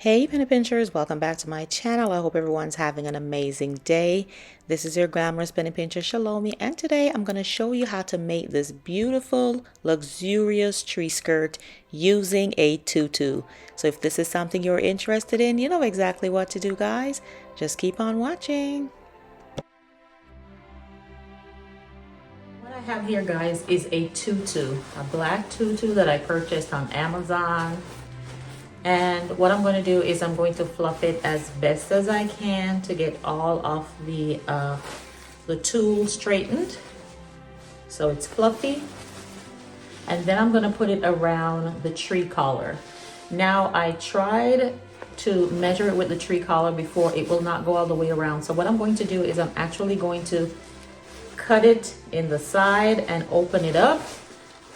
Hey penny pinchers, welcome back to my channel. I hope everyone's having an amazing day. This is your glamorous penny pincher Shalomie, and today I'm going to show you how to make this beautiful luxurious tree skirt using a tutu. So if this is something you're interested in, you know exactly what to do, guys. Just keep on watching. What I have here, guys, is a tutu, a black tutu that I purchased on Amazon. And what I'm going to do is I'm going to fluff it as best as I can to get all of the tulle straightened so it's fluffy. And then I'm going to put it around the tree collar. Now I tried to measure it with the tree collar before. It will not go all the way around. So what I'm going to do is I'm actually going to cut it in the side and open it up,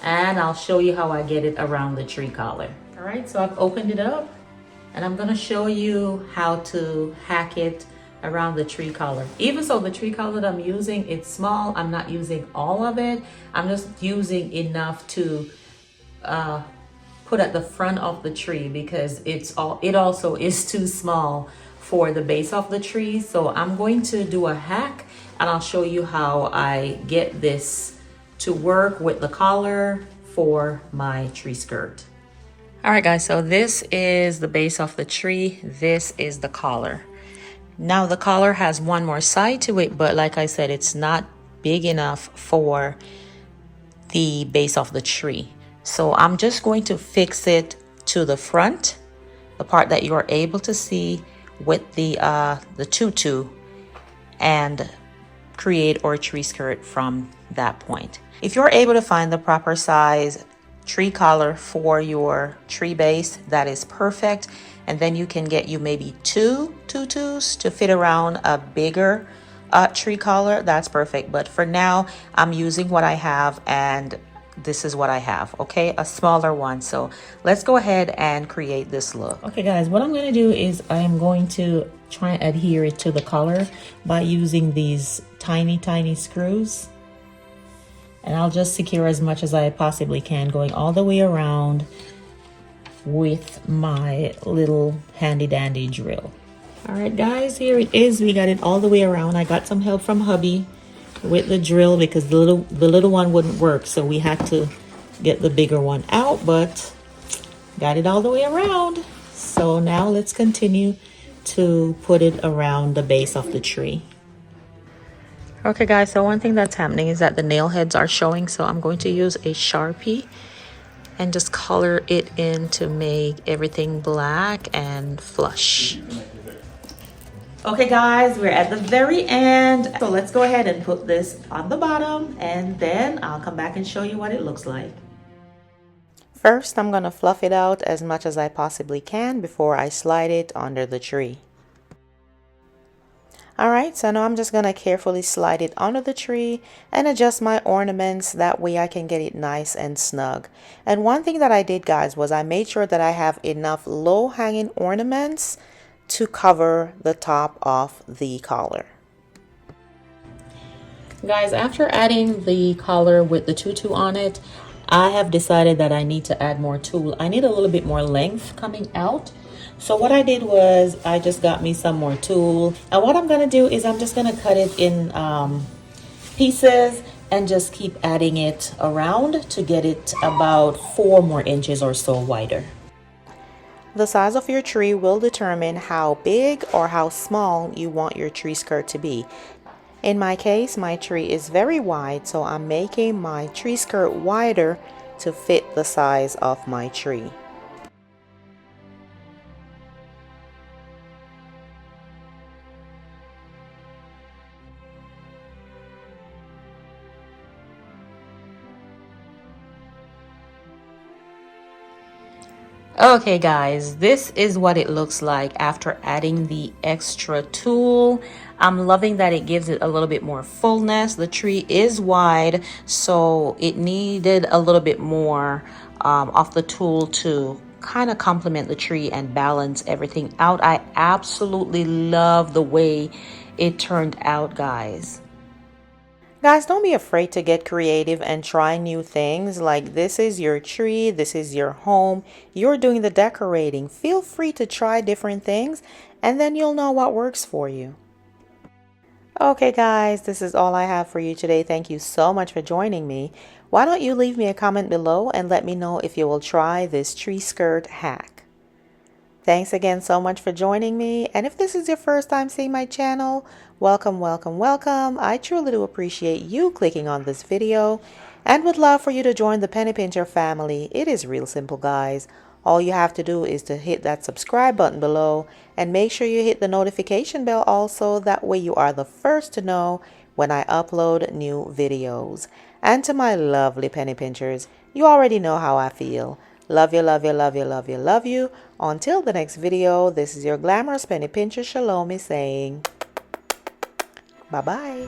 and I'll show you how I get it around the tree collar. All right, so I've opened it up and I'm gonna show you how to hack it around the tree collar. Even so, the tree collar that I'm using, it's small. I'm not using all of it. I'm just using enough to put at the front of the tree because it also is too small for the base of the tree. So I'm going to do a hack and I'll show you how I get this to work with the collar for my tree skirt. All right, guys, so this is the base of the tree. This is the collar. Now the collar has one more side to it, but like I said, it's not big enough for the base of the tree. So I'm just going to fix it to the front, the part that you're able to see with the tutu, and create our tree skirt from that point. If you're able to find the proper size tree collar for your tree base, that is perfect. And then you can get you maybe 2 tutus to fit around a bigger tree collar. That's perfect. But for now, I'm using what I have, and this is what I have, okay? A smaller one. So let's go ahead and create this look. Okay, guys, what I'm going to do is I'm going to try and adhere it to the collar by using these tiny screws. And I'll just secure as much as I possibly can, going all the way around with my little handy dandy drill. All right, guys, here it is. We got it all the way around. I got some help from hubby with the drill because the little one wouldn't work. So we had to get the bigger one out, but got it all the way around. So now let's continue to put it around the base of the tree. Okay, guys, so one thing that's happening is that the nail heads are showing, so I'm going to use a Sharpie and just color it in to make everything black and flush. Okay, guys, we're at the very end. So let's go ahead and put this on the bottom, and then I'll come back and show you what it looks like. First, I'm gonna fluff it out as much as I possibly can before I slide it under the tree. All right, so now I'm just gonna carefully slide it under the tree and adjust my ornaments. That way I can get it nice and snug. And one thing that I did, guys, was I made sure that I have enough low-hanging ornaments to cover the top of the collar. Guys, after adding the collar with the tutu on it, I have decided that I need to add more tulle. I need a little bit more length coming out. So what I did was I just got me some more tulle, and what I'm gonna do is I'm just gonna cut it in pieces and just keep adding it around to get it about 4 more inches or so wider. The size of your tree will determine how big or how small you want your tree skirt to be. In my case, my tree is very wide, so I'm making my tree skirt wider to fit the size of my tree. Okay, guys, this is what it looks like after adding the extra tulle. I'm loving that it gives it a little bit more fullness. The tree is wide, so it needed a little bit more of the tulle to kind of complement the tree and balance everything out. I absolutely love the way it turned out, guys. Guys, don't be afraid to get creative and try new things. Like, this is your tree, this is your home, you're doing the decorating. Feel free to try different things and then you'll know what works for you. Okay guys, this is all I have for you today. Thank you so much for joining me. Why don't you leave me a comment below and let me know if you will try this tree skirt hack. Thanks again so much for joining me, and if this is your first time seeing my channel, welcome, welcome, welcome. I truly do appreciate you clicking on this video and would love for you to join the Penny Pincher family. It is real simple, guys. All you have to do is to hit that subscribe button below and make sure you hit the notification bell also. That way you are the first to know when I upload new videos. And to my lovely Penny Pinchers, you already know how I feel. Love you, love you, love you, love you, love you. Until the next video, this is your Glamorous Penny Pincher ChelomieC saying bye-bye.